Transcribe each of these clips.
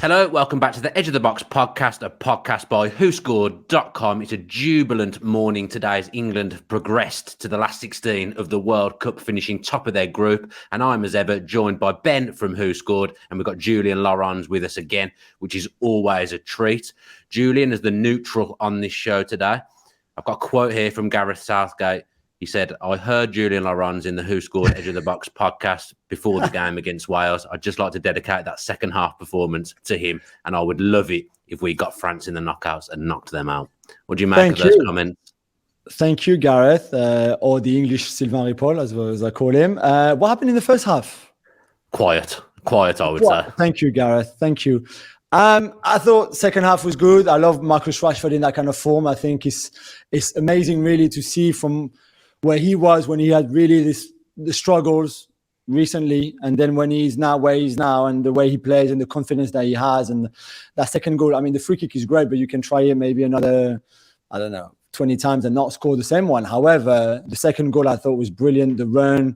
Hello, welcome back to the Edge of the Box podcast, a podcast by WhoScored.com. It's a jubilant morning today as England have progressed to the last 16 of the World Cup, finishing top of their group. And I'm, as ever, joined by Ben from WhoScored, and we've got Julien Laurens with us again, which is always a treat. Julien is the neutral on this show today. I've got a quote here from Gareth Southgate. He said, I heard Julien Laurens in the WhoScored Edge of the Box podcast before the game against Wales. I'd just like to dedicate that second half performance to him, and I would love it if we got France in the knockouts and knocked them out. What do you make of those comments? Thank you, Gareth, or the English Sylvain Ripoll, as I call him. What happened in the first half? Quiet, I would say. Thank you, Gareth. Thank you. I thought second half was good. I love Marcus Rashford in that kind of form. I think it's amazing really to see from where he was when he had really the struggles recently, and then when he's now where he's now, and the way he plays and the confidence that he has, and that second goal. I mean, the free kick is great, but you can try it maybe another, 20 times and not score the same one. However, the second goal I thought was brilliant. The run,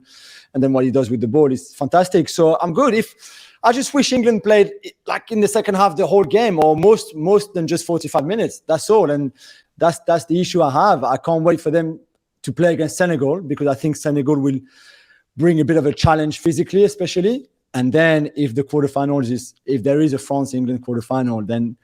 and then what he does with the ball is fantastic. So I'm good. I just wish England played like in the second half the whole game, or most than just 45 minutes. That's all, and that's the issue I have. I can't wait for them to play against Senegal, because I think Senegal will bring a bit of a challenge physically, especially. And then if there is a France-England quarterfinal,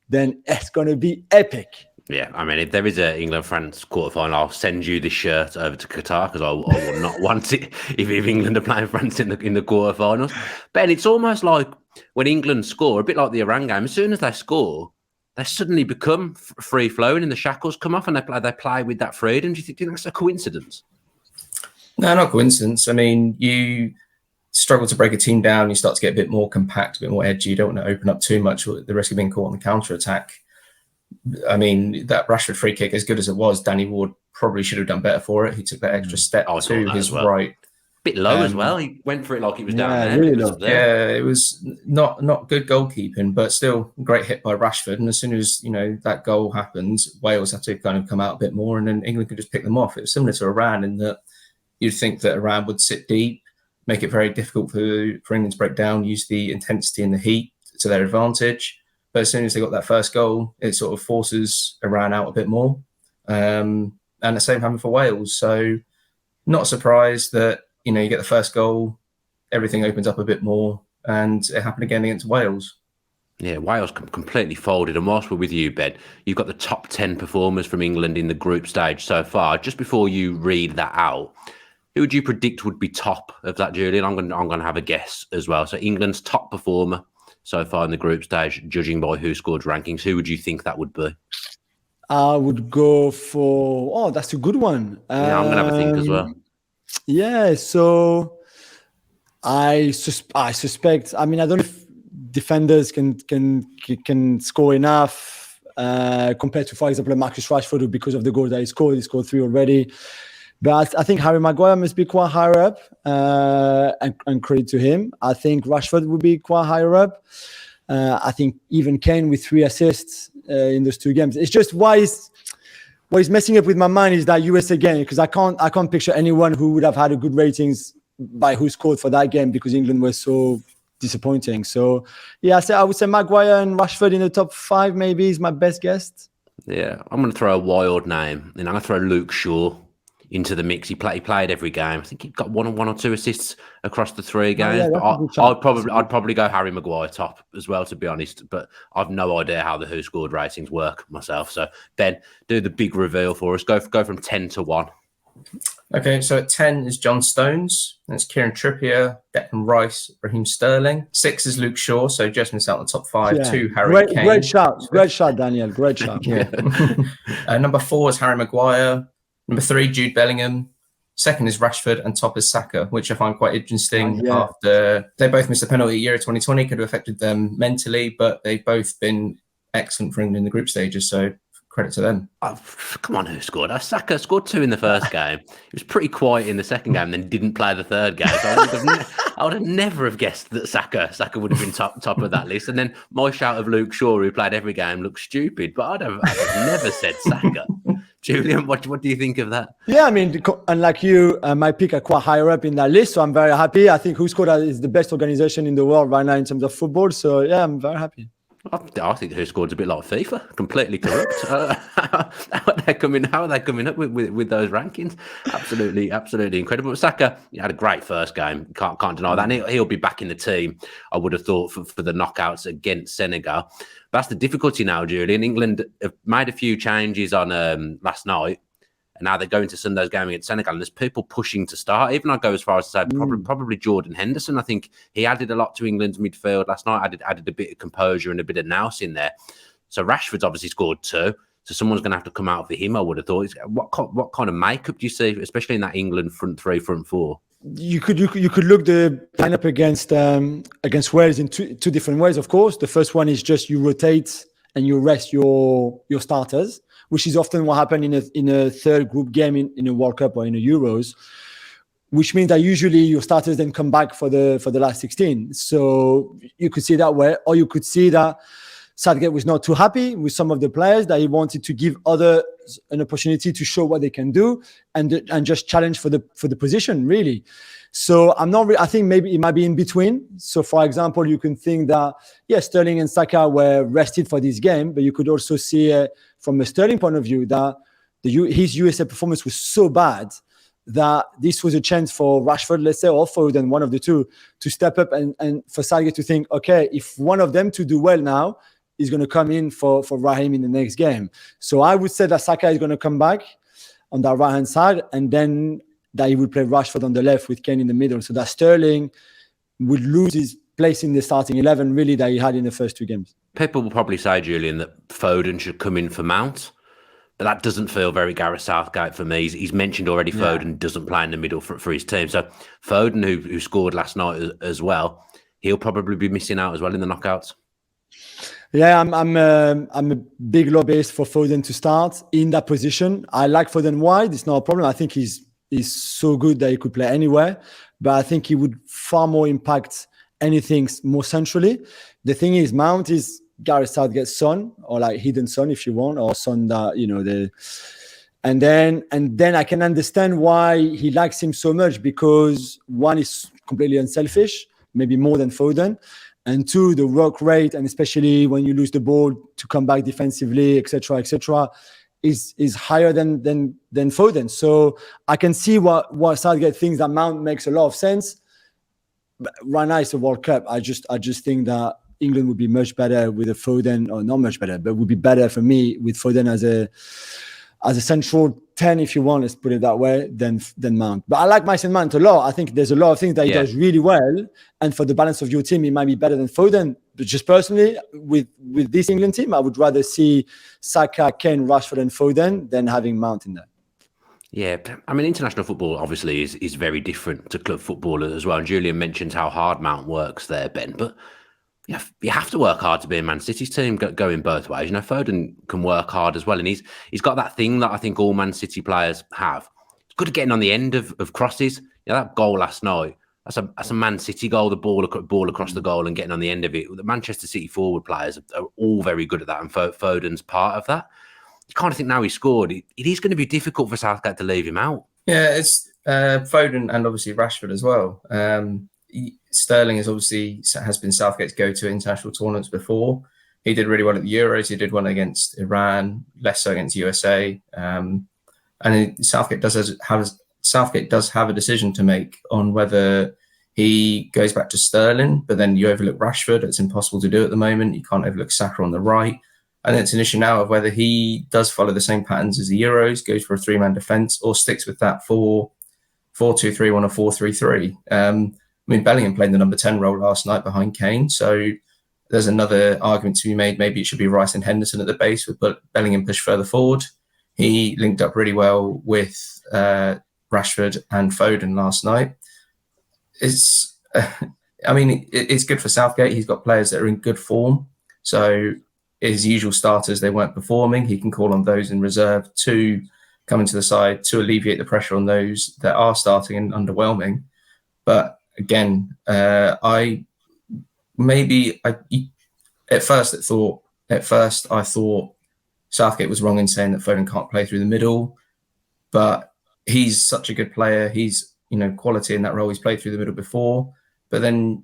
then it's going to be epic. Yeah, I mean, if there is an England-France quarterfinal, I'll send you this shirt over to Qatar, because I will not want it if England are playing France in the quarterfinals. Ben, it's almost like when England score, a bit like the Iran game, as soon as they score, they suddenly become free-flowing and the shackles come off and they play with that freedom. Do you think that's a coincidence? No, not coincidence. I mean, you struggle to break a team down, you start to get a bit more compact, a bit more edgy. You don't want to open up too much with the risk of being caught on the counter-attack. I mean, that Rashford free kick, as good as it was, Danny Ward probably should have done better for it. He took that extra step to his right. Bit low as well. He went for it like he was down there. Really low. Yeah, it was not good goalkeeping, but still great hit by Rashford. And as soon as that goal happens, Wales have to kind of come out a bit more, and then England could just pick them off. It was similar to Iran in that you'd think that Iran would sit deep, make it very difficult for England to break down, use the intensity and the heat to their advantage. But as soon as they got that first goal, it sort of forces Iran out a bit more. And the same happened for Wales. So not surprised that you get the first goal, everything opens up a bit more, and it happened again against Wales. Yeah, Wales completely folded. And whilst we're with you, Ben, you've got the top 10 performers from England in the group stage so far. Just before you read that out, who would you predict would be top of that, Julien? I'm going to have a guess as well. So England's top performer so far in the group stage, judging by WhoScored rankings, who would you think that would be? I would go for... that's a good one. Yeah, I'm going to have a think as well. Yeah, so I suspect. I mean, I don't know if defenders can score enough compared to, for example, Marcus Rashford, who, because of the goal that he scored 3 already. But I think Harry Maguire must be quite higher up, and credit to him. I think Rashford would be quite higher up. I think even Kane with 3 assists in those 2 games. It's just what is messing up with my mind is that USA game, because I can't picture anyone who would have had a good ratings by WhoScored for that game, because England was so disappointing. So yeah, I would say Maguire and Rashford in the top 5 maybe is my best guess. Yeah, I'm going to throw a wild name, and I'm going to throw Luke Shaw into the mix. He played every game. I think he got one or 2 assists across the 3 games. I'd probably go Harry Maguire top as well, to be honest. But I've no idea how the WhoScored ratings work myself. So Ben, do the big reveal for us. Go from 10 to 1. Okay, so at 10 is John Stones. That's Kieran Trippier, Declan Rice, Raheem Sterling. 6 is Luke Shaw, so just missed out in the top 5. Yeah. 2, Harry Kane. Great shot, Daniel. Great shot. Yeah. Number 4 is Harry Maguire. Number 3, Jude Bellingham. 2nd is Rashford, and top is Saka, which I find quite interesting. After they both missed a penalty Euro 2020, could have affected them mentally, but they've both been excellent for England in the group stages. So credit to them. Oh, come on, who scored? Saka scored 2 in the first game. He was pretty quiet in the second game, then didn't play the third game. So I would have never have guessed that Saka would have been top of that list. And then my shout of Luke Shaw, who played every game, looks stupid, but I'd have never said Saka. Julian, what do you think of that? Yeah, I mean, unlike you, my pick are quite higher up in that list, so I'm very happy. I think WhoScored is the best organization in the world right now in terms of football. So yeah, I'm very happy. I think WhoScored's a bit like FIFA, completely corrupt. How are they coming up with those rankings? Absolutely incredible. Saka, he had a great first game. Can't deny that. And he'll be back in the team, I would have thought, for the knockouts against Senegal. That's the difficulty now, Julian. England have made a few changes on last night, and now they're going to Sunday's game against Senegal, and there's people pushing to start. Even I go as far as to say probably Jordan Henderson. I think he added a lot to England's midfield last night, added a bit of composure and a bit of nous in there. So Rashford's obviously scored 2. So someone's going to have to come out for him, I would have thought. What kind of makeup do you see, especially in that England front 3, front 4? You could look the lineup against Wales in two different ways, of course. The first one is just you rotate and you rest your starters, which is often what happened in a third group game in a World Cup or in a Euros, which means that usually your starters then come back for the last 16. So you could see that way, or you could see that Southgate was not too happy with some of the players, that he wanted to give others an opportunity to show what they can do and just challenge for the position, really. So I think maybe it might be in between. So for example, you can think that, Sterling and Saka were rested for this game, but you could also see from a Sterling point of view that his USA performance was so bad that this was a chance for Rashford, let's say, or Foden, one of the two, to step up and for Southgate to think, okay, if one of them to do well now, is going to come in for Raheem in the next game. So I would say that Saka is going to come back on that right-hand side, and then that he would play Rashford on the left with Kane in the middle. So that Sterling would lose his place in the starting 11, really, that he had in the first 2 games. People will probably say, Julian, that Foden should come in for Mount, but that doesn't feel very Gareth Southgate for me. He's mentioned already Foden doesn't play in the middle for his team. So Foden, who scored last night as well, he'll probably be missing out as well in the knockouts. Yeah, I'm a big lobbyist for Foden to start in that position. I like Foden wide. It's not a problem. I think he's so good that he could play anywhere, but I think he would far more impact anything more centrally. The thing is, Mount is Gareth Southgate's son, or like hidden son, if you want, or son that, and then I can understand why he likes him so much, because one is completely unselfish, maybe more than Foden. And 2, the work rate, and especially when you lose the ball to come back defensively, etc., is higher than Foden. So I can see what Southgate thinks that Mount makes a lot of sense. But right now it's a World Cup. I just think that England would be much better with a Foden, or not much better, but would be better for me with Foden as a central 10, if you want, let's put it that way, than Mount. But I like Mason Mount a lot. I think there's a lot of things that he does really well. And for the balance of your team, he might be better than Foden. But just personally, with this England team, I would rather see Saka, Kane, Rashford and Foden than having Mount in there. Yeah, I mean, international football obviously is very different to club football as well. And Julian mentioned how hard Mount works there, Ben. But you have to work hard to be in Man City's team, going both ways. Foden can work hard as well, and he's got that thing that I think all Man City players have. He's good at getting on the end of crosses. That goal last night, that's a Man City goal. The ball across the goal and getting on the end of it. The Manchester City forward players are all very good at that, and Foden's part of that. You kind of think now he scored, it is going to be difficult for Southgate to leave him out. Yeah, it's Foden and obviously Rashford as well. Sterling has been Southgate's go-to international tournaments before. He did really well at the Euros. He did one against Iran, less so against USA. And Southgate does have a decision to make on whether he goes back to Sterling, but then you overlook Rashford. It's impossible to do at the moment. You can't overlook Saka on the right. And it's an issue now of whether he does follow the same patterns as the Euros, goes for a 3-man defence, or sticks with that 4-2-3-1 or 4-3-3. Bellingham played the number 10 role last night behind Kane. So there's another argument to be made. Maybe it should be Rice and Henderson at the base, but Bellingham pushed further forward. He linked up really well with Rashford and Foden last night. It's good for Southgate. He's got players that are in good form. So his usual starters, they weren't performing. He can call on those in reserve to come into the side to alleviate the pressure on those that are starting and underwhelming. But again, at first I thought Southgate was wrong in saying that Foden can't play through the middle, but he's such a good player. He's, quality in that role. He's played through the middle before, but then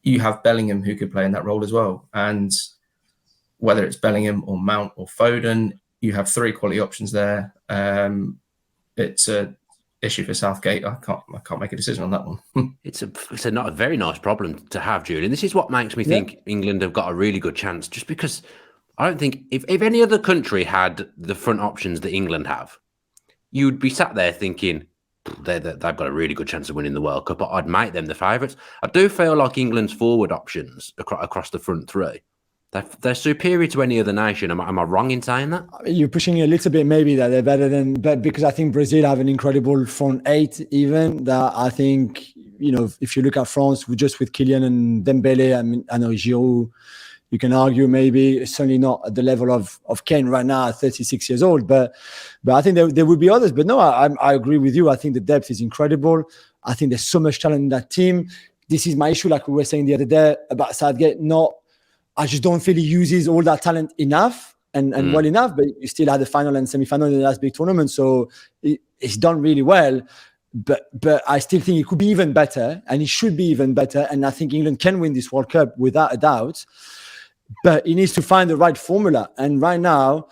you have Bellingham who could play in that role as well. And whether it's Bellingham or Mount or Foden, you have 3 quality options there. It's a issue for Southgate. I can't make a decision on that one. It's not a very nice problem to have, Julian. This is what makes me think England have got a really good chance, just because I don't think if any other country had the front options that England have, you'd be sat there thinking they've got a really good chance of winning the World Cup. I'd make them the favourites. I do feel like England's forward options across the front 3, they're superior to any other nation. Am I wrong in saying that? You're pushing a little bit, maybe, that they're better but because I think Brazil have an incredible front 8, even that I think, if you look at France, with Kylian and Dembele, I know Giroud, you can argue maybe certainly not at the level of Kane right now at 36 years old, but I think there would be others. But no, I agree with you. I think the depth is incredible. I think there's so much talent in that team. This is my issue, like we were saying the other day about Southgate. I just don't feel he uses all that talent enough and well enough, but you still had the final and semi-final in the last big tournament. So it's done really well, but I still think it could be even better, and it should be even better. And I think England can win this World Cup without a doubt, but he needs to find the right formula. And right now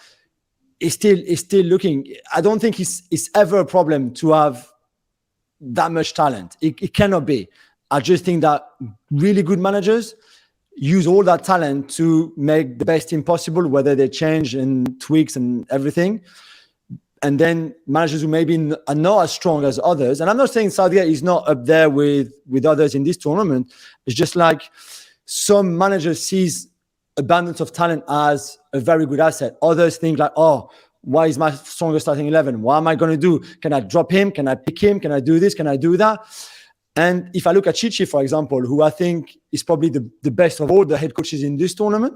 it's still looking, I don't think it's ever a problem to have that much talent. It cannot be. I just think that really good managers use all that talent to make the best team possible, whether they change and tweaks and everything. And then managers who maybe are not as strong as others. And I'm not saying Southgate is not up there with others in this tournament. It's just like some managers sees abundance of talent as a very good asset. Others think like, why is my strongest starting 11? What am I going to do? Can I drop him? Can I pick him? Can I do this? Can I do that? And if I look at Chichi, for example, who I think is probably the best of all the head coaches in this tournament,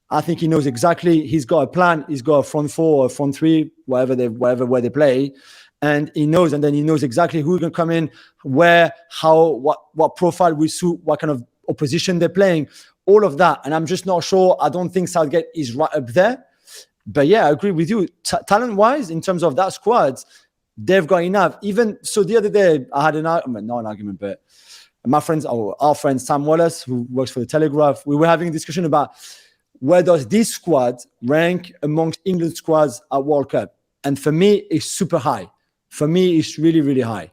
I think he knows exactly. He's got a plan. He's got a front 4 or front 3, where they play, and he knows. And then he knows exactly who can come in, where, how, what profile will suit, what kind of opposition they're playing, all of that. And I'm just not sure. I don't think Southgate is right up there. But yeah, I agree with you. Talent-wise, in terms of that squad, they've got enough. Even so, the other day I had not an argument, but our friend Sam Wallace, who works for the Telegraph, we were having a discussion about where does this squad rank amongst England squads at World Cup. And for me, it's super high. For me, it's really, really high.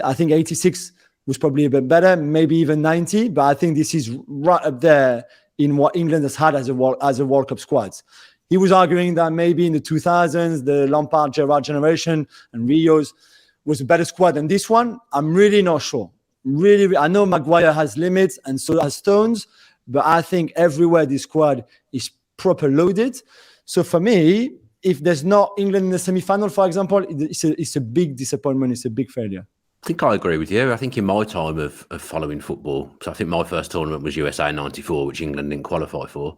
I think 86 was probably a bit better, maybe even 90. But I think this is right up there in what England has had as a World Cup squads. He was arguing that maybe in the 2000s, the Lampard, Gerrard generation and Rio's was a better squad than this one. I'm really not sure. Really, I know Maguire has limits and so has Stones, but I think everywhere this squad is proper loaded. So for me, if there's not England in the semi-final, for example, it's a big disappointment. It's a big failure. I think I agree with you. I think in my time of following football, so I think my first tournament was USA 94, which England didn't qualify for.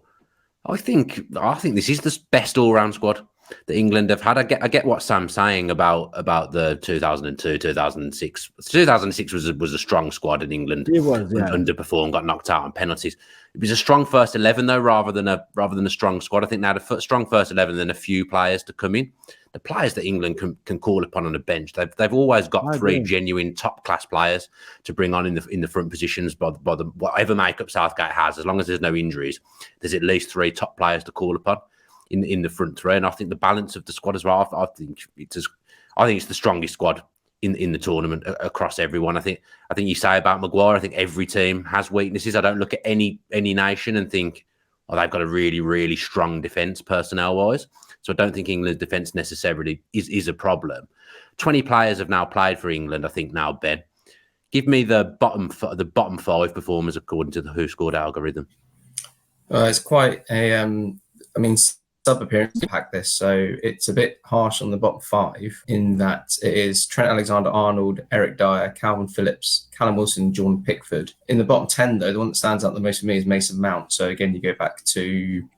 I think this is the best all-round squad that England have had. I get what Sam's saying about the 2002, 2006. 2006 was a strong squad, and England underperformed, got knocked out on penalties. It was a strong first 11 though, rather than a strong squad. I think they had a strong first 11, then a few players to come in. The players that England can call upon on the bench, they've always got 3 genuine top class players to bring on in the front positions. By the whatever makeup Southgate has, as long as there's no injuries, there's at least 3 top players to call upon in the front 3. And I think the balance of the squad as well, I think it's the strongest squad in the tournament across everyone. I think you say about Maguire, I think every team has weaknesses. I don't look at any nation and think, they've got a really, really strong defence personnel wise. So I don't think England's defence necessarily is a problem. 20 players have now played for England, I think now, Ben. Give me the bottom 5 performers according to the WhoScored algorithm. It's quite a, sub-appearance impact this. So it's a bit harsh on the bottom 5 in that it is Trent Alexander-Arnold, Eric Dyer, Calvin Phillips, Callum Wilson, Jordan Pickford. In the bottom 10, though, the one that stands out the most for me is Mason Mount. So again, you go back to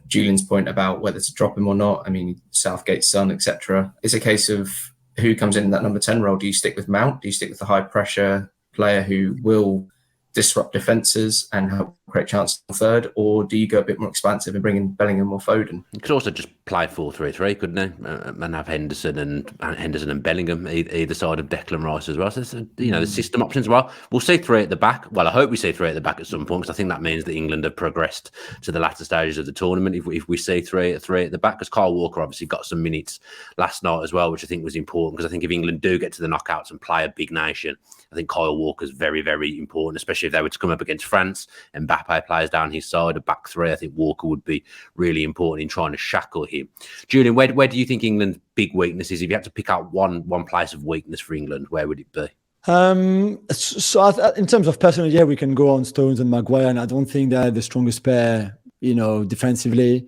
Julian's point about whether to drop him or not. I mean, Southgate's son, etc. It's a case of who comes in that number 10 role. Do you stick with Mount? Do you stick with the high pressure player who will disrupt defences and help create chances on third, or do you go a bit more expansive and bring in Bellingham or Foden? You could also just play 4-3-3, couldn't you? And have Henderson and Bellingham either side of Declan Rice as well. So the system options as well. We'll see 3 at the back. Well, I hope we see 3 at the back at some point, because I think that means that England have progressed to the latter stages of the tournament. If we see 3 at the back, because Kyle Walker obviously got some minutes last night as well, which I think was important, because I think if England do get to the knockouts and play a big nation, I think Kyle Walker's very, very important, especially if they were to come up against France. Mbappe plays down his side, a back 3. I think Walker would be really important in trying to shackle him. Julian, where do you think England's big weakness is? If you had to pick out one place of weakness for England, where would it be? So in terms of personnel, we can go on Stones and Maguire, and I don't think they're the strongest pair, defensively.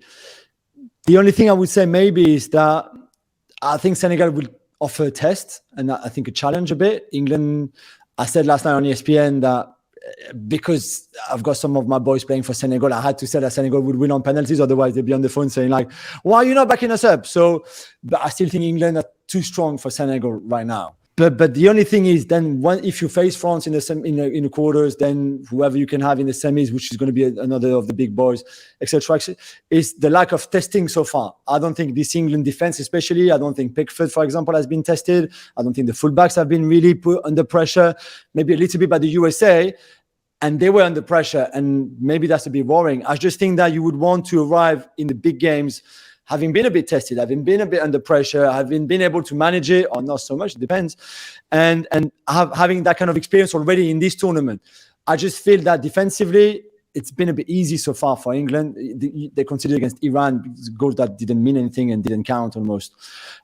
The only thing I would say maybe is that I think Senegal will offer a test, and I think a challenge a bit. England, I said last night on ESPN that because I've got some of my boys playing for Senegal, I had to say that Senegal would win on penalties. Otherwise, they'd be on the phone saying like, why are you not backing us up? So, but I still think England are too strong for Senegal right now. But the only thing is, then if you face France in the quarters, then whoever you can have in the semis, which is going to be another of the big boys, etc., is the lack of testing so far. I don't think this England defense, especially, I don't think Pickford, for example, has been tested. I don't think the fullbacks have been really put under pressure. Maybe a little bit by the USA, and they were under pressure, and maybe that's a bit worrying. I just think that you would want to arrive in the big games having been a bit tested, having been a bit under pressure, having been able to manage it, or not so much, it depends, and having that kind of experience already in this tournament. I just feel that defensively, it's been a bit easy so far for England. They conceded against Iran goals that didn't mean anything and didn't count almost.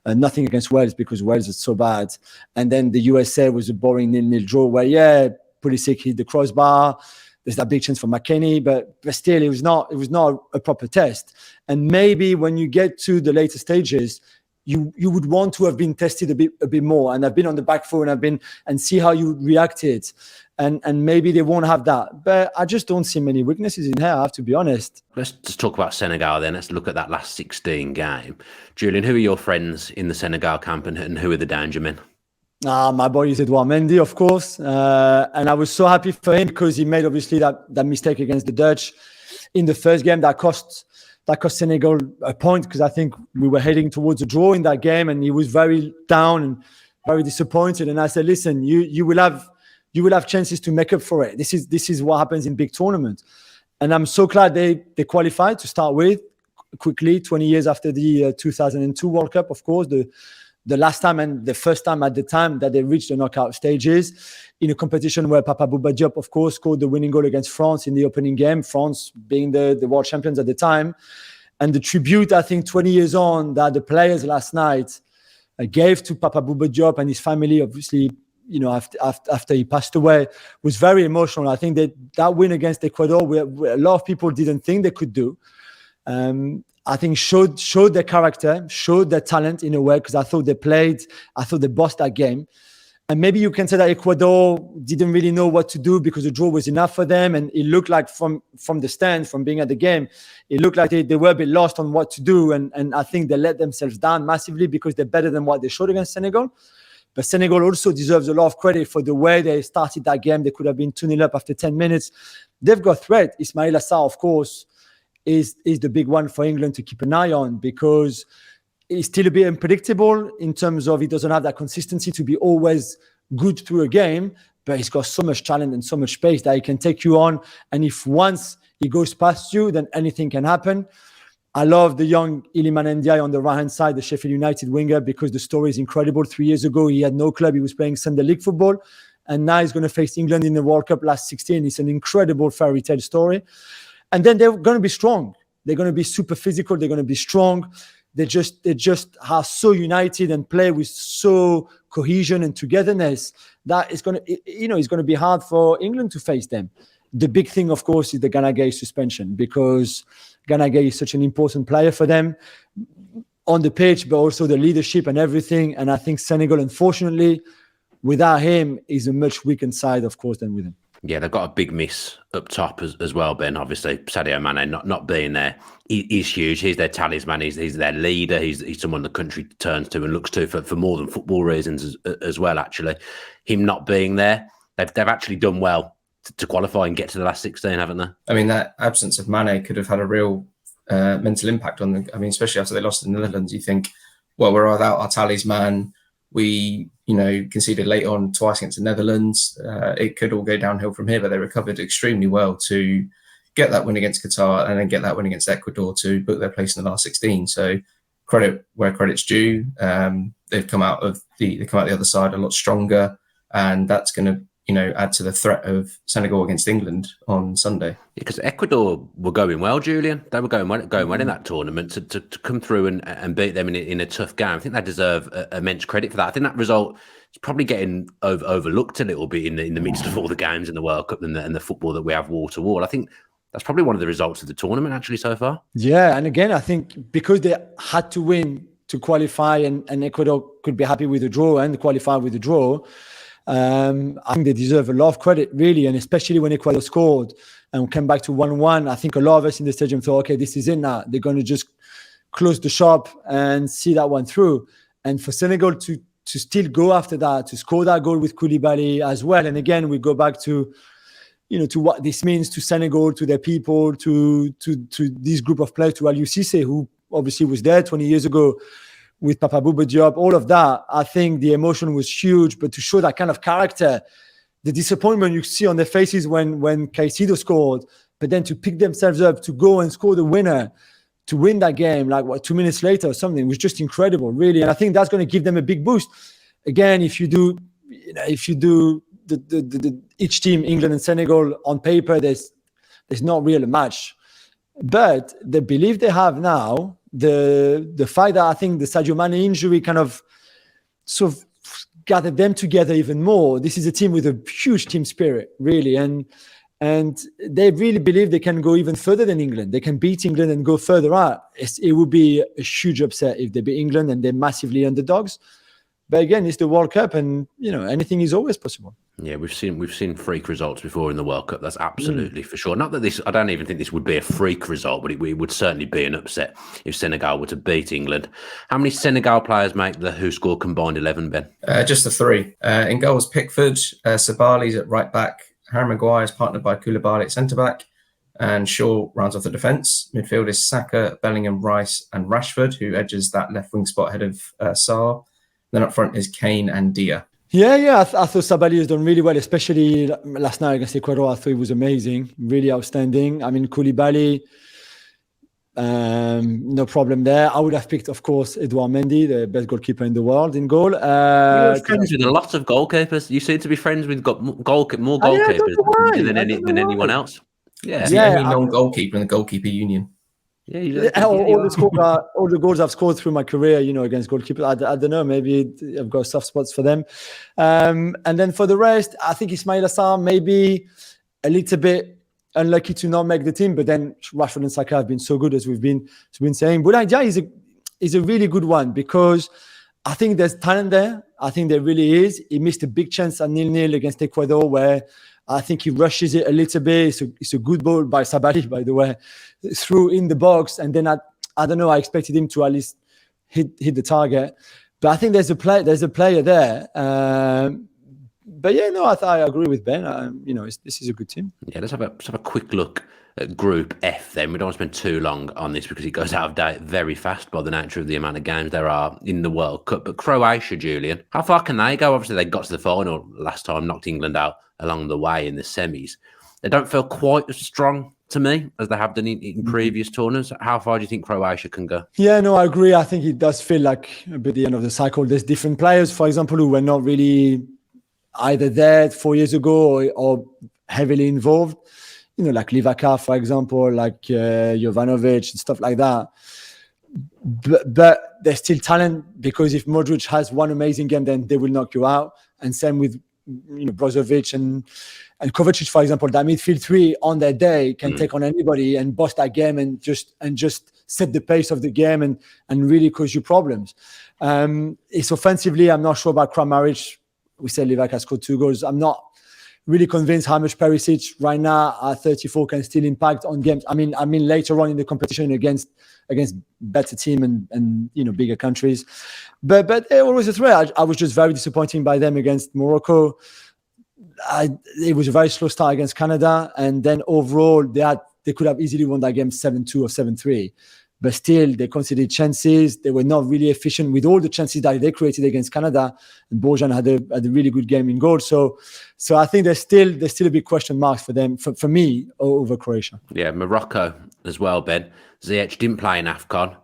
Nothing against Wales, because Wales is so bad. And then the USA was a boring 0-0 draw where, Pulisic hit the crossbar. There's that big chance for McKennie, but still, it was not a proper test. And maybe when you get to the later stages, you would want to have been tested a bit more. And I've been on the back foot and see how you reacted. And maybe they won't have that. But I just don't see many weaknesses in here, I have to be honest. Let's just talk about Senegal then. Let's look at that last 16 game. Julian, who are your friends in the Senegal camp, and who are the danger men? My boy is Edouard Mendy, of course. And I was so happy for him because he made obviously that mistake against the Dutch in the first game that cost Senegal a point, because I think we were heading towards a draw in that game, and he was very down and very disappointed. And I said, listen, you will have chances to make up for it. This is what happens in big tournaments. And I'm so glad they qualified to start with quickly, 20 years after the 2002 World Cup, of course, the last time and the first time at the time that they reached the knockout stages in a competition where Papa Bouba Diop, of course, scored the winning goal against France in the opening game, France being the world champions at the time. And the tribute, I think, 20 years on, that the players last night gave to Papa Bouba Diop and his family, obviously, after he passed away, was very emotional. I think that win against Ecuador, where a lot of people didn't think they could do, I think showed their character, showed their talent in a way, because I thought they bossed that game. And maybe you can say that Ecuador didn't really know what to do because the draw was enough for them. And it looked like from the stand, from being at the game, it looked like they were a bit lost on what to do. And I think they let themselves down massively because they're better than what they showed against Senegal. But Senegal also deserves a lot of credit for the way they started that game. They could have been 2-0 up after 10 minutes. They've got threat. Ismail Assar, of course, is the big one for England to keep an eye on, because he's still a bit unpredictable in terms of he doesn't have that consistency to be always good through a game, but he's got so much talent and so much space that he can take you on. And if once he goes past you, then anything can happen. I love the young Iliman Ndiaye on the right-hand side, the Sheffield United winger, because the story is incredible. 3 years ago, he had no club. He was playing Sunday League football. And now he's going to face England in the World Cup last 16. It's an incredible fairy tale story. And then they're going to be strong. They're going to be super physical. They're going to be strong. They just are so united and play with so cohesion and togetherness that it's going to be hard for England to face them. The big thing, of course, is the Gana Gueye suspension, because Gana Gueye is such an important player for them on the pitch, but also the leadership and everything. And I think Senegal, unfortunately, without him, is a much weakened side, of course, than with him. Yeah, they've got a big miss up top as well, Ben. Obviously, Sadio Mane not being there is huge. He's their talisman. He's their leader. He's someone the country turns to and looks to for more than football reasons as well, actually. Him not being there, they've actually done well to qualify and get to the last 16, haven't they? I mean, that absence of Mane could have had a real mental impact on them. I mean, especially after they lost to the Netherlands, you think, well, we're without our talisman. We, conceded late on twice against the Netherlands. It could all go downhill from here, but they recovered extremely well to get that win against Qatar and then get that win against Ecuador to book their place in the last 16. So credit where credit's due. They've come out the other side a lot stronger, and that's going to add to the threat of Senegal against England on Sunday. Because Ecuador were going well, Julian. They were going well in that tournament to come through and beat them in a tough game. I think they deserve immense credit for that. I think that result is probably getting overlooked a little bit in the midst of all the games in the World Cup and the football that we have wall to wall. I think that's probably one of the results of the tournament actually so far. Yeah, and again, I think because they had to win to qualify, and Ecuador could be happy with the draw and qualify with the draw. I think they deserve a lot of credit, really, and especially when Ecuador scored and came back to 1-1. I think a lot of us in the stadium thought, okay, this is it now. They're going to just close the shop and see that one through. And for Senegal to still go after that, to score that goal with Koulibaly as well. And again, we go back to to what this means to Senegal, to their people, to this group of players, to Aliou Cissé, who obviously was there 20 years ago, with Papa Bouba Diop, all of that. I think the emotion was huge, but to show that kind of character, the disappointment you see on their faces when Caicedo scored, but then to pick themselves up, to go and score the winner, to win that game, 2 minutes later or something, was just incredible, really. And I think that's going to give them a big boost. Again, if you do the each team, England and Senegal, on paper, there's not really a match. But the belief they have now, the fact that I think the Sadio Mane injury kind of sort of gathered them together even more. This is a team with a huge team spirit, really, and they really believe they can go even further than England. They can beat England and go further out. It would be a huge upset if they beat England and they're massively underdogs. But again, it's the World Cup, and anything is always possible. Yeah, we've seen freak results before in the World Cup. That's absolutely for sure. Not that I don't even think this would be a freak result, but it would certainly be an upset if Senegal were to beat England. How many Senegal players make the WhoScored combined 11, Ben? Just the three. In goals, Pickford, Sabali's at right back, Harry Maguire is partnered by Koulibaly at centre back, and Shaw rounds off the defence. Midfield is Saka, Bellingham, Rice, and Rashford, who edges that left wing spot ahead of Sarr. Then up front is Kane and Dia. Yeah. I thought Sabali has done really well, especially last night against Ecuador. I thought he was amazing, really outstanding. I mean, Koulibaly, no problem there. I would have picked, of course, Edouard Mendy, the best goalkeeper in the world, in goal. You're friends with a lot of goalkeepers. You seem to be friends with more goalkeepers than anyone else. Yeah. He's the only non-goalkeeper in the goalkeeper union. Yeah, all the goals I've scored through my career, against goalkeepers. I don't know, maybe I've got soft spots for them. And then for the rest, I think Ismail Assar maybe a little bit unlucky to not make the team, but then Rashford and Saka have been so good, as we've been saying. Boulaye Dia is a really good one, because I think there's talent there. I think there really is. He missed a big chance at 0-0 against Ecuador, where I think he rushes it a little bit. It's a good ball by Sabali, by the way, through in the box. And then I don't know, I expected him to at least hit the target. But I think there's a player there. But yeah, no, I agree with Ben. This is a good team. Yeah, let's have a quick look at Group F then. We don't want to spend too long on this because it goes out of date very fast by the nature of the amount of games there are in the World Cup. But Croatia, Julian, how far can they go? Obviously, they got to the final last time, knocked England out along the way in the semis. They don't feel quite as strong to me as they have done in previous tournaments. How far do you think Croatia can go? Yeah, no, I agree. I think it does feel like a bit the end of the cycle. There's different players, for example, who were not really either there 4 years ago or heavily involved. Like Livaca, for example, like Jovanovic and stuff like that. But there's still talent, because if Modric has one amazing game, then they will knock you out. And same with Brozovic and Kovacic, for example. That midfield three on their day can take on anybody and boss that game and just set the pace of the game and really cause you problems. It's offensively, I'm not sure about Kramaric. We said Livaca scored 2 goals. I'm not really convinced how much Perisic right now at 34 can still impact on games. I mean later on in the competition against better team and bigger countries. But it was a threat. I was just very disappointed by them against Morocco. it was a very slow start against Canada, and then overall they could have easily won that game 7-2 or 7-3. But still, they conceded chances. They were not really efficient with all the chances that they created against Canada. And Bojan had a really good game in goal. So I think there's still a big question marks for them, for me, over Croatia. Yeah, Morocco as well, Ben. Ziyech didn't play in AFCON.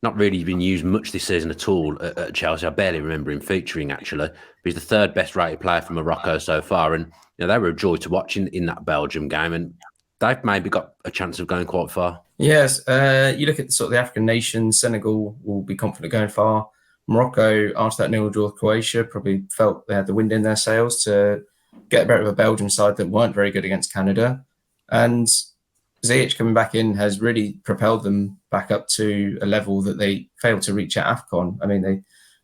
Not really been used much this season at all at Chelsea. I barely remember him featuring, actually. But he's the third best rated player for Morocco so far. And they were a joy to watch in that Belgium game. And they've maybe got a chance of going quite far. Yes, you look at the sort of the African nations, Senegal will be confident going far. Morocco, after that 0-0 draw with Croatia, probably felt they had the wind in their sails to get better of a Belgium side that weren't very good against Canada. And Ziyech coming back in has really propelled them back up to a level that they failed to reach at AFCON. I mean, they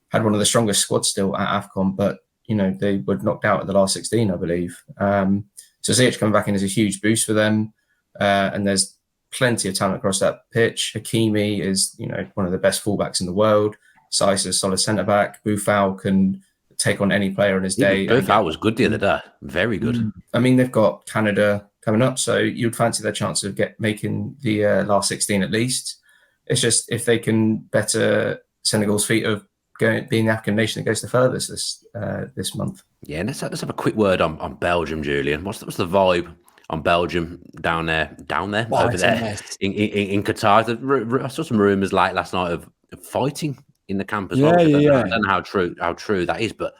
had one of the strongest squads still at AFCON, but, they were knocked out at the last 16, I believe. So Ziyech coming back in is a huge boost for them. And there's plenty of talent across that pitch. Hakimi is, one of the best fullbacks in the world. Saiss is a solid centre-back. Boufal can take on any player in his day. Boufal was good the other day. Very good. I mean, they've got Canada coming up, so you'd fancy their chance of making the last 16 at least. It's just if they can better Senegal's feat of being the African nation that goes the furthest this month. Yeah, and let's have a quick word on Belgium, Julian. What's the vibe on Belgium down there, over there in Qatar? I saw some rumours last night of fighting in the camp as well. I don't know how true that is, but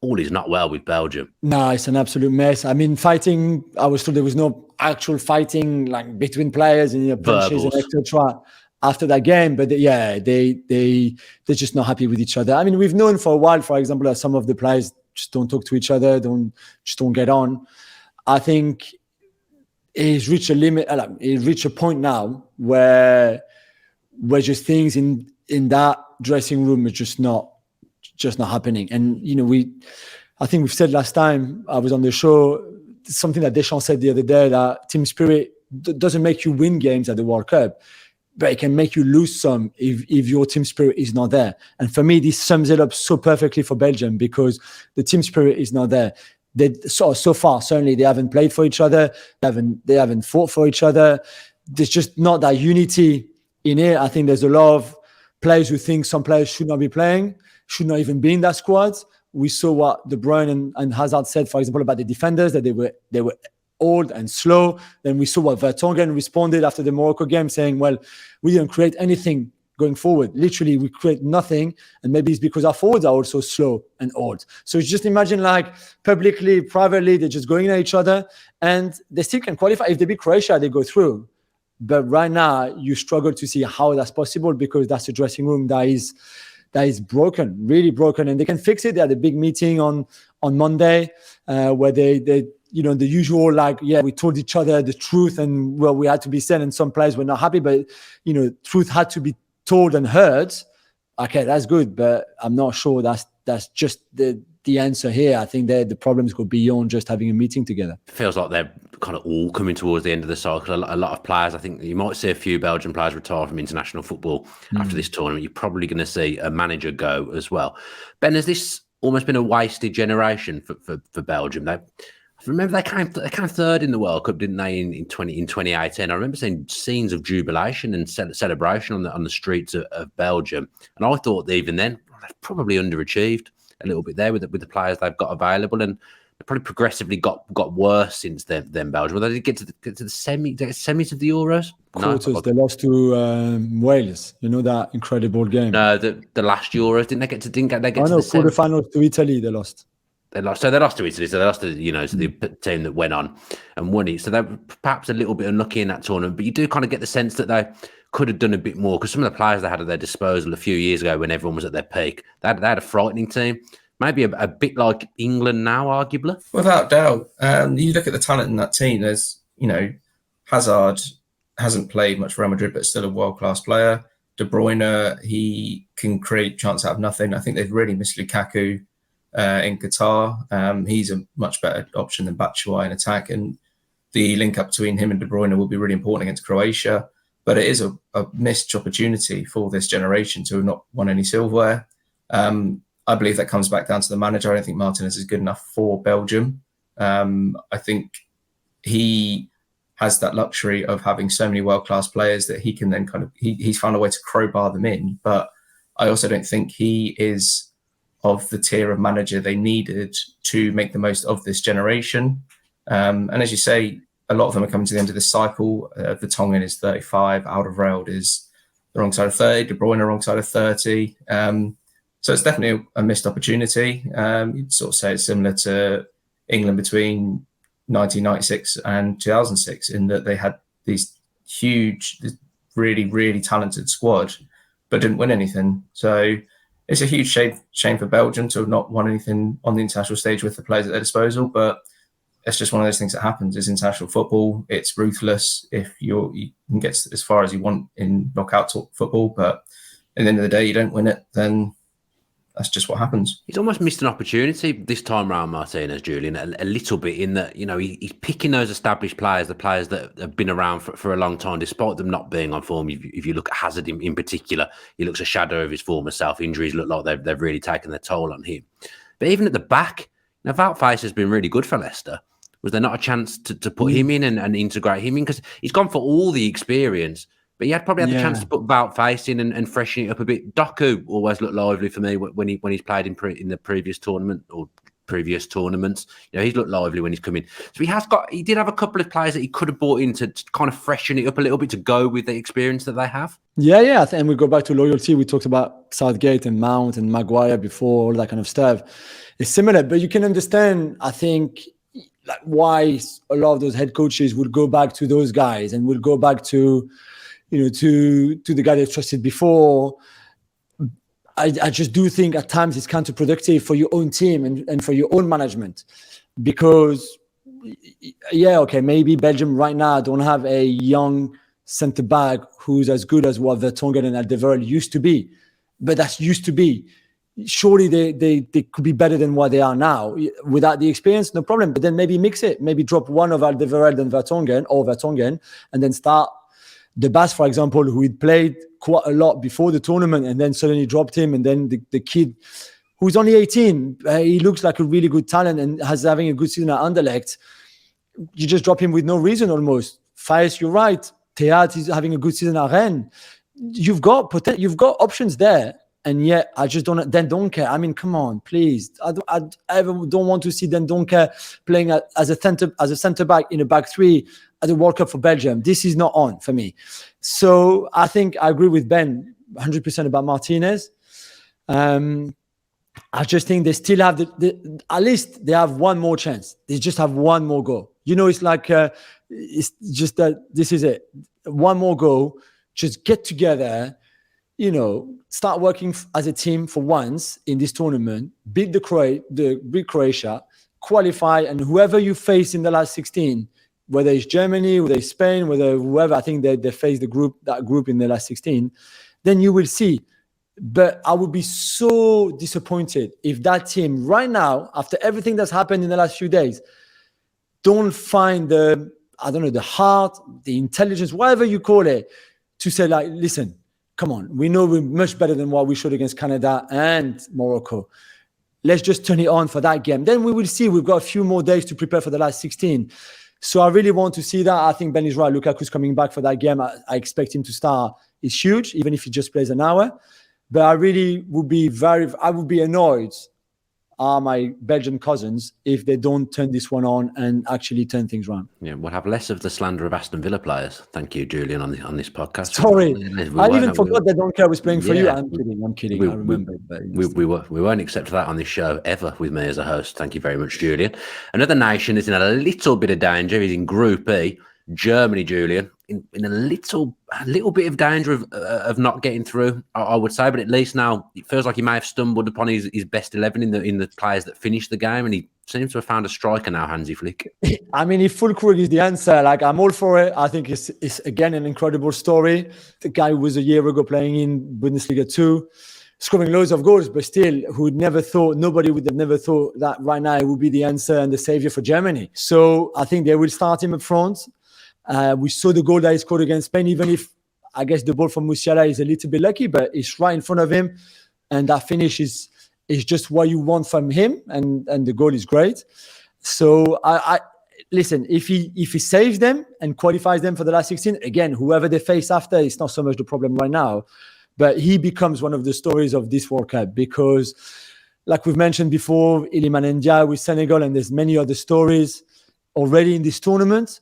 all is not well with Belgium. No, it's an absolute mess. I mean, fighting, I was told there was no actual fighting like between players and punches and etc. after that game, but they're just not happy with each other. I mean, we've known for a while, for example, that some of the players just don't talk to each other, don't get on. I think it's reached a limit. It's reached a point now where just things in that dressing room are just not happening. And I think we've said last time I was on the show, something that Deschamps said the other day, that team spirit doesn't make you win games at the World Cup, but it can make you lose some if your team spirit is not there. And for me, this sums it up so perfectly for Belgium, because the team spirit is not there. So far, certainly they haven't played for each other. They haven't fought for each other. There's just not that unity in it. I think there's a lot of players who think some players should not be playing, should not even be in that squad. We saw what De Bruyne and Hazard said, for example, about the defenders, that they were old and slow. Then we saw what Vertonghen responded after the Morocco game, saying, well, we didn't create anything going forward. Literally, we create nothing. And maybe it's because our forwards are also slow and old. So just imagine, like, publicly, privately, they're just going at each other, and they still can qualify. If they beat Croatia, they go through. But right now, you struggle to see how that's possible, because that's a dressing room that is broken, really broken. And they can fix it. They had a big meeting on Monday where they the usual, we told each other the truth, and we had to be said, and some players were not happy, but truth had to be told and heard. Okay, that's good, but I'm not sure that's just the answer here. I think the problems go beyond just having a meeting together. It feels like they're kind of all coming towards the end of the cycle. A lot of players, I think you might see a few Belgian players retire from international football after this tournament. You're probably going to see a manager go as well. Ben, has this almost been a wasted generation for Belgium? I remember they came third in the World Cup, didn't they, in 2018? I remember seeing scenes of jubilation and celebration on the streets of Belgium. And I thought that even then, they've probably underachieved a little bit there with the players they've got available, and they probably progressively got worse since then. Belgium, well, they did get to the semis of the Euros. Quarters, they lost to Wales. That incredible game. No, the last Euros didn't they get to the quarterfinals to Italy. They lost. They lost to Italy. So they lost to the team that went on and won it. So they're perhaps a little bit unlucky in that tournament. But you do kind of get the sense that they could have done a bit more, because some of the players they had at their disposal a few years ago, when everyone was at their peak, they had a frightening team. Maybe a bit like England now, arguably. Without doubt. You look at the talent in that team. There's, Hazard hasn't played much for Real Madrid, but still a world-class player. De Bruyne, he can create chance out of nothing. I think they've really missed Lukaku in Qatar. He's a much better option than Batshuayi in attack, and the link up between him and De Bruyne will be really important against Croatia. But it is a missed opportunity for this generation to have not won any silverware. I believe that comes back down to the manager. I don't think Martinez is good enough for Belgium. I think he has that luxury of having so many world-class players that he can then he's found a way to crowbar them in. But I also don't think he is of the tier of manager they needed to make the most of this generation. And as you say, a lot of them are coming to the end of this cycle. Vertonghen is 35, Alderweireld is the wrong side of 30, De Bruyne the wrong side of 30. So it's definitely a missed opportunity. You'd sort of say it's similar to England between 1996 and 2006 in that they had these huge, really, really talented squad, but didn't win anything. So it's a huge shame for Belgium to have not won anything on the international stage with the players at their disposal. But it's just one of those things that happens. It's international football. It's ruthless. If you can get as far as you want in knockout football, but at the end of the day, you don't win it, then that's just what happens. He's almost missed an opportunity this time around, Martinez, Julian, a little bit in that, he's picking those established players, the players that have been around for a long time, despite them not being on form. If you look at Hazard in particular, he looks a shadow of his former self. Injuries look like they've really taken their toll on him. But even at the back, Wout Faes has been really good for Leicester. Was there not a chance to put him in and integrate him in? Because he's gone for all the experience, but he had probably had the chance to put Wout Faes in and freshen it up a bit. Doku always looked lively for me when he's played in the previous tournament or previous tournaments. He's looked lively when he's come in. So he did have a couple of players that he could have brought in to kind of freshen it up a little bit to go with the experience that they have. Yeah. And we go back to loyalty. We talked about Southgate and Mount and Maguire before, all that kind of stuff. It's similar, but you can understand, I think, why a lot of those head coaches would go back to those guys and would go back to the guy they trusted before. I just do think at times it's counterproductive for your own team and for your own management, because maybe Belgium right now don't have a young centre back who's as good as what Vertonghen and Alderweireld used to be, but that's used to be. Surely they could be better than what they are now. Without the experience, no problem. But then maybe mix it. Maybe drop one of Alderweireld and Vertonghen, and then start De Bas, for example, who had played quite a lot before the tournament, and then suddenly dropped him. And then the kid, who's only 18, he looks like a really good talent and having a good season at Anderlecht. You just drop him with no reason almost. Faes, you're right. Theat is having a good season at Rennes. You've got options there. And yet, I just don't. Dan Donker. I mean, come on, please. I don't want to see Dan Donker playing as a centre back in a back three at the World Cup for Belgium. This is not on for me. So I think I agree with Ben 100% about Martinez. I just think they still have at least they have one more chance. They just have one more go. It's like it's just that this is it. One more go. Just get together. Start working as a team for once in this tournament, beat Croatia, qualify, and whoever you face in the last 16, whether it's Germany, whether it's Spain, whether whoever, I think they face that group in the last 16, then you will see. But I would be so disappointed if that team right now, after everything that's happened in the last few days, don't find the heart, the intelligence, whatever you call it, to say listen, come on, we know we're much better than what we showed against Canada and Morocco. Let's just turn it on for that game. Then we will see. We've got a few more days to prepare for the last 16. So I really want to see that. I think Ben is right. Lukaku's coming back for that game. I expect him to start. It's huge, even if he just plays an hour. But I really would be annoyed, my Belgian cousins, if they don't turn this one on and actually turn things around. Yeah, we'll have less of the slander of Aston Villa players. Thank you, Julian, on this podcast. Sorry, I even forgot that Donker was playing for you. I'm kidding. I remember. We won't accept that on this show ever with me as a host. Thank you very much, Julian. Another nation is in a little bit of danger. Is in Group E. Germany, Julian, in a little bit of danger of not getting through, I would say. But at least now it feels like he may have stumbled upon his best 11 in the players that finished the game, and he seems to have found a striker now, Hansi Flick. I mean, if Füllkrug is the answer, I'm all for it. I think it's again an incredible story. The guy who was a year ago playing in Bundesliga 2, scoring loads of goals, but still, nobody would have never thought that right now it would be the answer and the savior for Germany. So I think they will start him up front. We saw the goal that he scored against Spain, even if I guess the ball from Musiala is a little bit lucky, but it's right in front of him. And that finish is just what you want from him. And the goal is great. So I listen, if he saves them and qualifies them for the last 16, again, whoever they face after, it's not so much the problem right now. But he becomes one of the stories of this World Cup because, like we've mentioned before, Iliman Ndiaye with Senegal, and there's many other stories already in this tournament.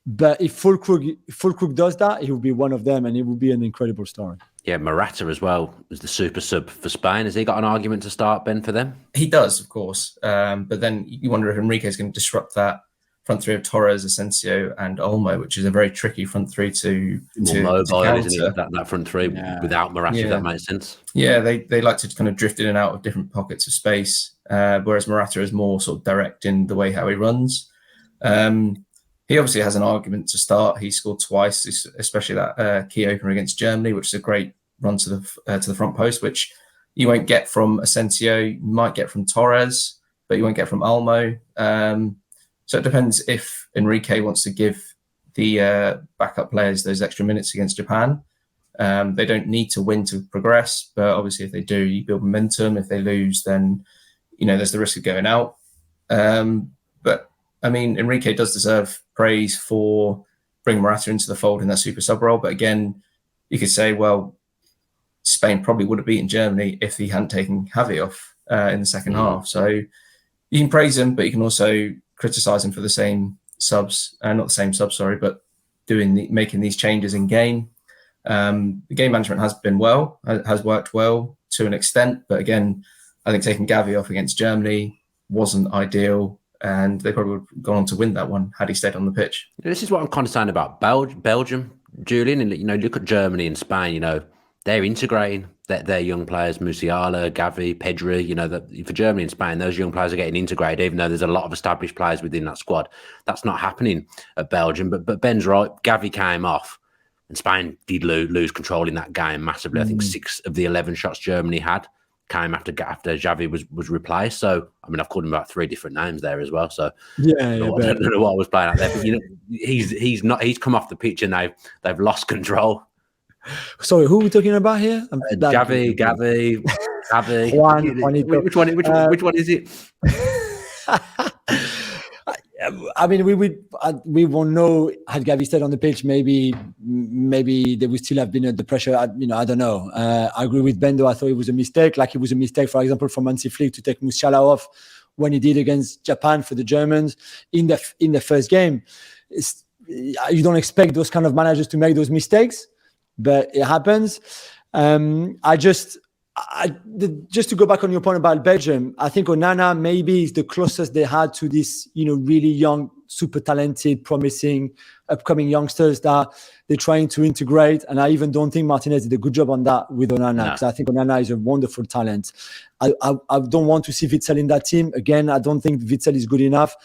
But if Fulkrug does that, he will be one of them, and it will be an incredible story. Yeah, Morata as well as the super sub for Spain. Has he got an argument to start, Ben, for them? He does, of course. But then you wonder if Enrique is going to disrupt that front three of Torres, Asensio, and Olmo, which is a very tricky front three to mobile, counter. isn't it? That front three without Morata, if that makes sense. Yeah, they like to kind of drift in and out of different pockets of space, whereas Morata is more sort of direct in the way how he runs. He obviously has an argument to start. He scored twice, especially that key opener against Germany, which is a great run to the front post, which you won't get from Asensio. You might get from Torres, but you won't get from Olmo. So it depends if Enrique wants to give the backup players those extra minutes against Japan. They don't need to win to progress, but obviously if they do, you build momentum. If they lose, then there's the risk of going out. But I mean, Enrique does deserve praise for bringing Morata into the fold in that super sub role. But again, you could say, well, Spain probably would have beaten Germany if he hadn't taken Javi off in the second half. So you can praise him, but you can also criticize him for the same subs, not the same subs, sorry, but making these changes in game. The game management has worked well to an extent, but again, I think taking Gavi off against Germany wasn't ideal, and they probably would have gone on to win that one had he stayed on the pitch. This is what I'm kind of saying about Belgium, Julian, and look at Germany and Spain. They're integrating their young players, Musiala, Gavi, Pedri. For Germany and Spain, those young players are getting integrated, even though there's a lot of established players within that squad. That's not happening at Belgium. But Ben's right. Gavi came off, and Spain did lose control in that game massively. I think 6 of the 11 shots Germany had came after Xavi was replaced. So, I mean, I've called him about 3 different names there as well. So, I don't know what I was playing out there. But he's come off the pitch and they've lost control. Sorry, who are we talking about here? Gavi. Juanito. Which one is it? I mean, we won't know had Gavi stayed on the pitch. Maybe there would still have been under pressure. I don't know. I agree with Ben, though. I thought it was a mistake. Like it was a mistake, for example, for Hansi Flick to take Musiala off when he did against Japan for the Germans in the first game. You don't expect those kind of managers to make those mistakes, but it happens. Just to go back on your point about Belgium, I think Onana maybe is the closest they had to this, really young, super talented, promising, upcoming youngsters that they're trying to integrate. And I even don't think Martinez did a good job on that with Onana, because I think Onana is a wonderful talent. I don't want to see Witsel in that team. Again, I don't think Witsel is good enough.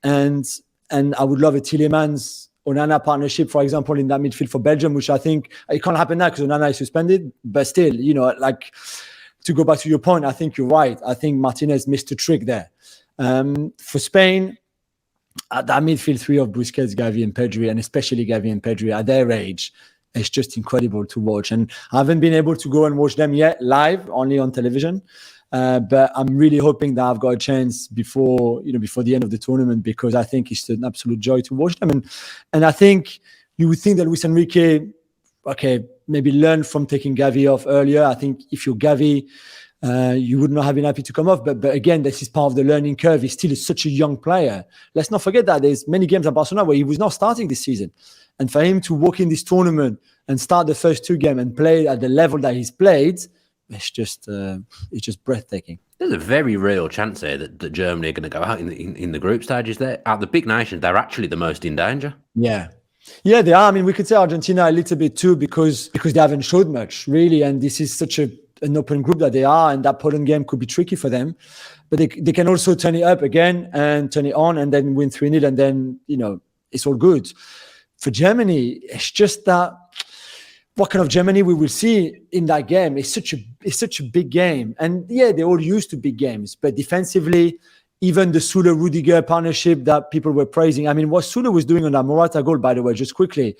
And I would love a Tielemans Onana partnership, for example, in that midfield for Belgium, which I think it can't happen now because Onana is suspended. But still, to go back to your point, I think you're right. I think Martinez missed a trick there. For Spain, at that midfield 3 of Busquets, Gavi and Pedri, and especially Gavi and Pedri at their age, it's just incredible to watch. And I haven't been able to go and watch them yet live, only on television. But I'm really hoping that I've got a chance before the end of the tournament, because I think it's an absolute joy to watch them. And I think you would think that Luis Enrique, maybe learn from taking Gavi off earlier. I think if you're Gavi, you would not have been happy to come off. But again, this is part of the learning curve. He's still such a young player. Let's not forget that there's many games at Barcelona where he was not starting this season. And for him to walk in this tournament and start the first 2 games and play at the level that he's played, it's just breathtaking. There's a very real chance here that Germany are going to go out in the group stages. There, out of the big nations, they're actually the most in danger. Yeah, they are. I mean, we could say Argentina a little bit too, because they haven't showed much really, and this is such an open group that they are, and that Poland game could be tricky for them. But they can also turn it up again and turn it on, and then win 3-0, and then it's all good. For Germany, it's just that. What kind of Germany we will see in that game? It's such a big game, and they're all used to big games. But defensively, even the Süle-Rudiger partnership that people were praising. I mean, what Süle was doing on that Morata goal, by the way, just quickly.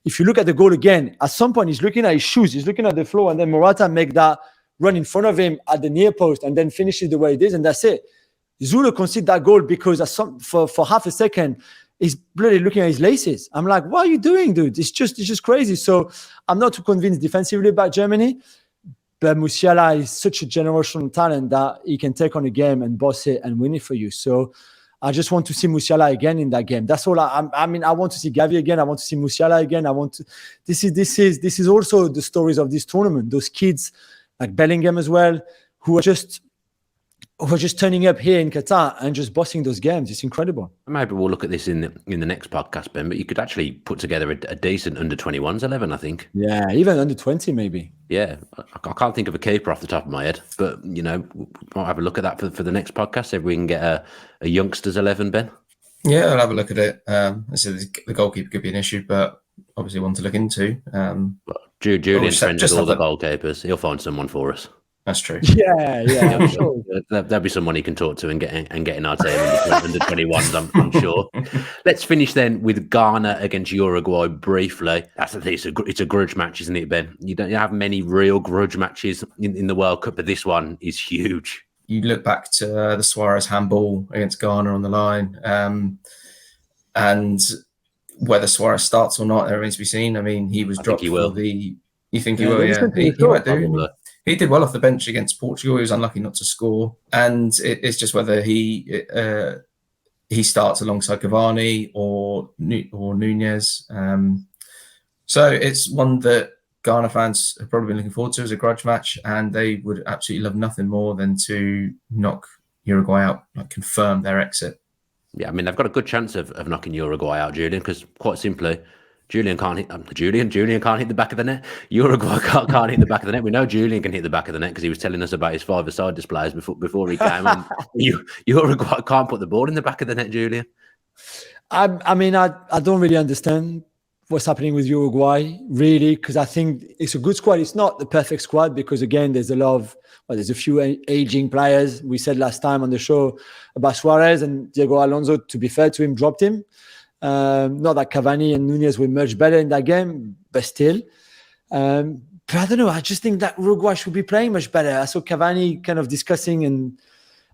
If you look at the goal again, at some point he's looking at his shoes, he's looking at the floor, and then Morata make that run in front of him at the near post, and then finishes the way it is, and that's it. Zulu conceded that goal because for half a second, he's bloody looking at his laces. I'm like, what are you doing, dude? It's just crazy. So I'm not too convinced defensively about Germany, but Musiala is such a generational talent that he can take on a game and boss it and win it for you. So I just want to see Musiala again in that game. That's all. I mean, I want to see Gavi again. I want to see Musiala again. This is also the stories of this tournament. Those kids like Bellingham as well, who are just turning up here in Qatar and just bossing those games. It's incredible. Maybe we'll look at this in the next podcast, Ben. But you could actually put together a decent under-21s 11, I think. Yeah, even under-20 maybe. Yeah, I can't think of a keeper off the top of my head, but we might have a look at that for the next podcast. See if we can get a youngsters 11, Ben. Yeah, I'll have a look at it. So the goalkeeper could be an issue, but obviously one to look into. Julian's friends with all the goalkeepers. He'll find someone for us. That's true. Yeah, I'm sure. There'll be someone he can talk to and get in our team under 21s, I'm sure. Let's finish then with Ghana against Uruguay briefly. It's a grudge match, isn't it, Ben? You don't have many real grudge matches in the World Cup, but this one is huge. You look back to the Suarez handball against Ghana on the line, and whether Suarez starts or not, there remains to be seen. I mean, he was dropped for the. You think he will? Yeah, he might do. He did well off the bench against Portugal. He was unlucky not to score, and it's just whether he starts alongside Cavani or Nunez. So it's one that Ghana fans have probably been looking forward to as a grudge match, and they would absolutely love nothing more than to knock Uruguay out, like confirm their exit. Yeah, I mean they've got a good chance of knocking Uruguay out, Julian, because quite simply. Julian can't hit the back of the net. Uruguay can't hit the back of the net. We know Julian can hit the back of the net because he was telling us about his five-a-side displays before he came. And Uruguay can't put the ball in the back of the net, Julian. I mean, I don't really understand what's happening with Uruguay, really, because I think it's a good squad. It's not the perfect squad because, again, there's a few aging players. We said last time on the show about Suarez and Diego Alonso, to be fair to him, dropped him. Not that Cavani and Nunez were much better in that game, but still. But I don't know. I just think that Uruguay should be playing much better. I saw Cavani kind of discussing and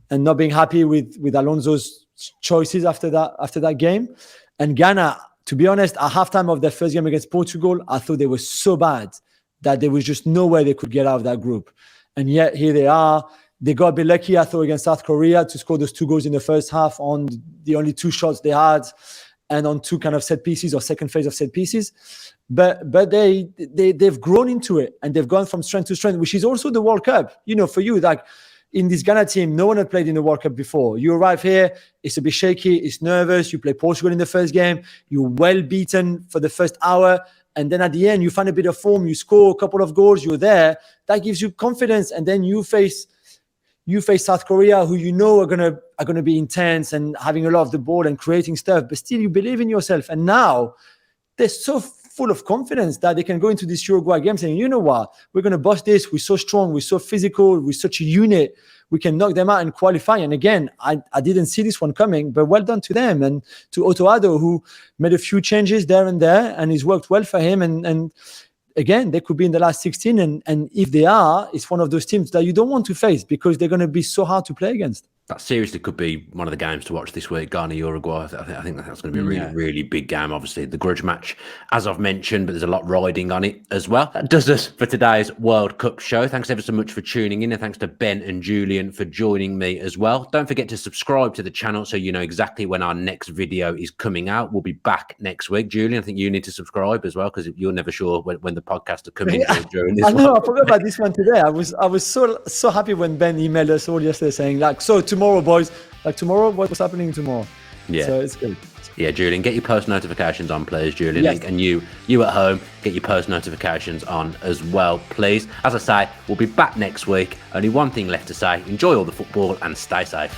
not being happy with Alonso's choices after that game. And Ghana, to be honest, at halftime of their first game against Portugal, I thought they were so bad that there was just no way they could get out of that group. And yet here they are. They got a bit lucky, I thought, against South Korea to score those 2 goals in the first half on the only 2 shots they had. And on 2 kind of set pieces or second phase of set pieces, but they've grown into it and they've gone from strength to strength, which is also the World Cup. For you, like in this Ghana team, no one had played in the World Cup before. You arrive here, it's a bit shaky, it's nervous. You play Portugal in the first game, you're well beaten for the first hour, and then at the end you find a bit of form, you score a couple of goals, you're there. That gives you confidence, and then you face South Korea, who are gonna be intense and having a lot of the ball and creating stuff, but still you believe in yourself. And now they're so full of confidence that they can go into this Uruguay game saying, you know what, we're gonna bust this. We're so strong, we're so physical, we're such a unit. We can knock them out and qualify. And again, I didn't see this one coming, but well done to them and to Otto Addo, who made a few changes there and there, and it's worked well for him. And again, they could be in the last 16. And if they are, it's one of those teams that you don't want to face because they're going to be so hard to play against. That seriously could be one of the games to watch this week, Ghana, Uruguay. I think that's going to be a really, really big game. Obviously, the grudge match, as I've mentioned, but there's a lot riding on it as well. That does us for today's World Cup show. Thanks ever so much for tuning in, and thanks to Ben and Julien for joining me as well. Don't forget to subscribe to the channel so you know exactly when our next video is coming out. We'll be back next week. Julien, I think you need to subscribe as well because you're never sure when the podcast are coming during this. I know, I forgot about this one today. I was so happy when Ben emailed us all yesterday saying like, so tomorrow, boys, like tomorrow, what's happening tomorrow? Yeah. So it's good. Yeah, Julien, get your post notifications on, please, Julien. Yes. And you at home, get your post notifications on as well, please. As I say, we'll be back next week. Only one thing left to say. Enjoy all the football and stay safe.